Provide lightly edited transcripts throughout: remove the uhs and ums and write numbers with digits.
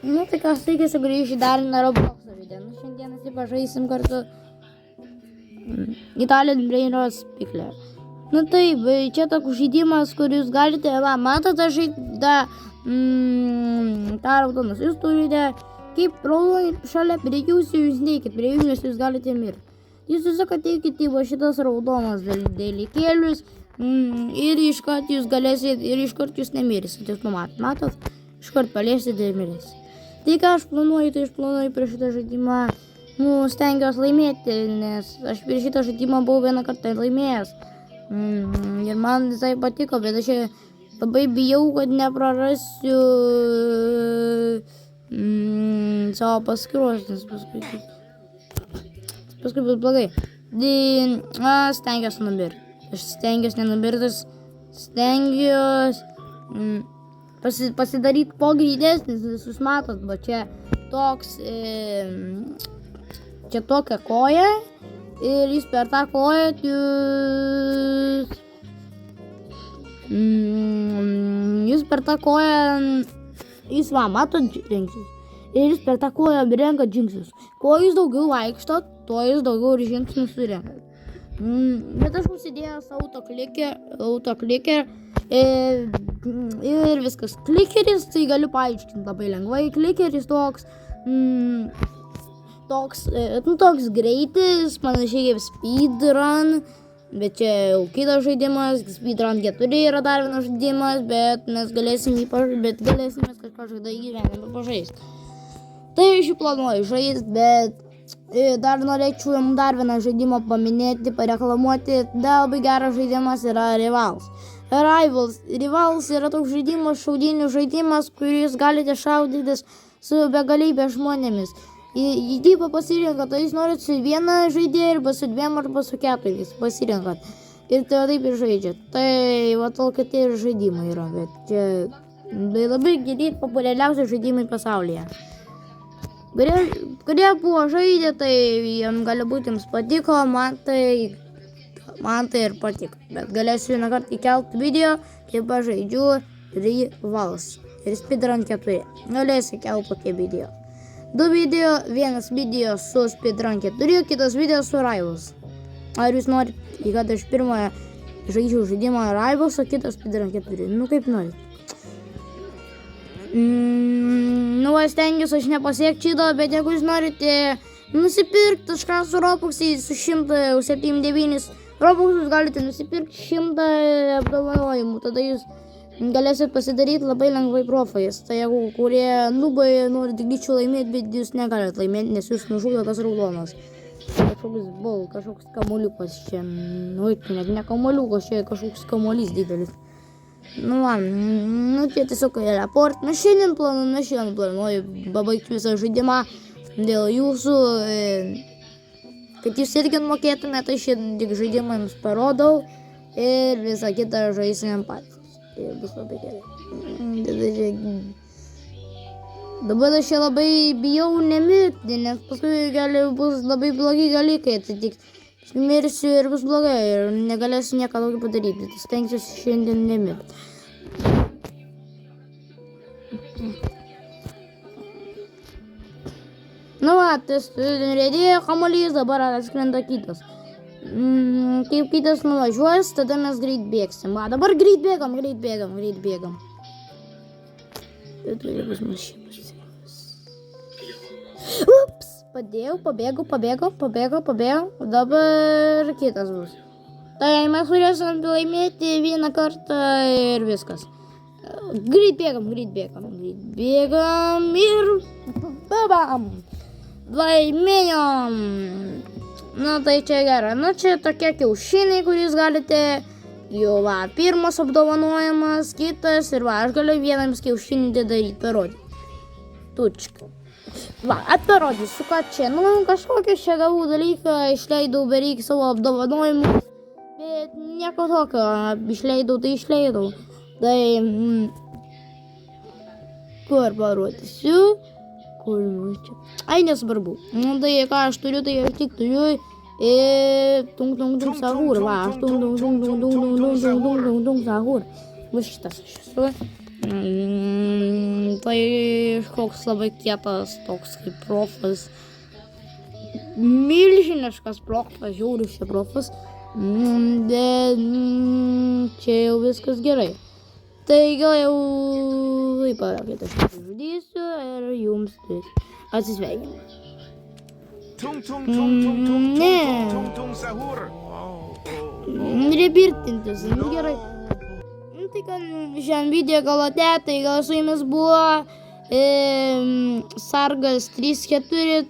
Nu, tai kas taigi sugrįžti dar į Roblox žaidimą. Nu, šiandien pažaisim kartu Italian Brainrot Pickler. Nu taip, čia toks žaidimas, kur jūs galite, matote žaidą, tą raudonas, jūs turite, kaip raudonai šalia prie jūsų, jūs neikit, prie jūsų jūs galite mirti. Jūs tiesiog ateikite į šitas raudonas dalykėlius ir iškart jūs galėsit, ir iškart jūs nemirsit, jūs matot, iškart paliesit ir mirėsit. Tai ką aš planuoju, tai aš planuoju prieš šitą žaidimą, stengiuosi laimėti, nes aš prieš šitą žaidimą buvau vieną kartą laimėjęs. Ir man visai patiko, bet aš labai bijau, kad neprarasiu savo paskyros, nes paskui bus blogai. Stengiuosi nubirti. Aš stengiuosi nenubirti, stengiuosi pasidaryti kuo greitesnis, visus matot, bet čia toks, čia tokia koja ir jūs per tą koją jūs per tą koją, jūs matot žingsnius ir jūs per tą koją renkat žingsnius. Kuo jūs daugiau vaikštot, tuo jūs daugiau ir žingsnių surenkat. Bet aš užsidėjęs autokliker ir viskas. Klikeris, tai galiu paaiškinti labai lengvai. Klikeris toks greitis, panašiai kaip speedrun, bet čia jau kitas žaidimas. Speedrun 4 yra dar vienas žaidimas, bet mes galėsim kažką žaidą įgyvenimą pažaisti. Tai aš jį planuoju žaisti, bet dar norėčiau jums dar vieną žaidimą paminėti, pareklamuoti. Dar labai geras žaidimas yra Rivals. Rivals yra toks žaidimas, šaudynių žaidimas, kuris galite šaudytis su begalybė žmonėmis. Jį pasirinkat, tai jūs norit su viena žaidėja arba su dviem arba su keturiais pasirinkat. Ir tai taip ir žaidžiat. Tai va tokie tie žaidimai yra, bet čia labai geri populiariausi žaidimai pasaulyje. Kurie buvo žaidę, tai galbūt jums patiko, man tai ir patiko. Bet galėsiu vieną kartą įkelti video, kaip aš žaidžiu Rivals ir Speedrun 4. Galėsiu įkelti tokie video. 2 video, vienas video su Speedrun 4, kitas video su Rivals. Ar jūs norit, kad aš pirmąją žaidžiau žaidimą Rivals, o kitas Speedrun 4? Nu kaip norit. Stengiuosi aš nepasiekti šito, bet jeigu jūs norite nusipirkti kažką su Robuxais, su 179 Robuxus galite nusipirkti 100 apdovanojimų, tada jūs galėsit pasidaryti labai lengvai profais. Tai jeigu kurie nubai norite greičiau laimėti, bet jūs negalite laimėti, nes jūs nužudo tas raudonas. Kažkoks kamuoliukas čia, net ne kamuoliukas, čia kažkoks kamuolys didelis. Čia tiesiog report. Šiandien planuoju pabaigti visą žaidimą dėl jūsų, kad jūs irgi mokėtumėte, tai šiandien tik žaidimą jums parodau ir visą kitą žaisim patys. Tai bus labai gerai. Dabar aš čia labai bijau nemirti, nes paskui bus labai blogi dalykai atsitikti. Mirsiu ir bus blogai ir negalėsiu nieko daugiau padaryti. Tai stengsiuosi šiandien nemirti. Tas riedėjo kamuolys, dabar atskrenda kitas. Kaip kitas nuvažiuos, tada mes greit bėgsim. Dabar greit bėgam. Ups! Pabėgau. Dabar kitas bus. Tai mes turėsim laimėti vieną kartą ir viskas. Greit bėgam ir babam! Laimėjom! Tai čia gerai. Čia tokie kiaušiniai, kuriais galite. Jau pirmas apdovanojimas, kitas ir aš galiu vienams kiaušinį daryti, parodyti. Tučka. Parodysiu, kad čia, kažkokią čia gavau dalyką, išleidau beveik savo apdovanojimus, bet nieko tokio, išleidau. Tai, kur parodysiu, ai nesvarbu, tai ką aš turiu, tai aš tik turiu sahur, aš sahur, va šitas aš esu. Tai kažkoks labai kietas, toks kaip profas. Milžiniškas profas, žiaurius čia profas. Bet čia jau viskas gerai. Tai gal jau palaukit, aš žudysiu ir jums atsisveikinu. Ne. Rebirtintis, gerai. Tai kad šiandien video galate, tai gal su jumis buvo Sargas 3-4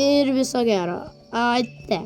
ir viso gero. Ate.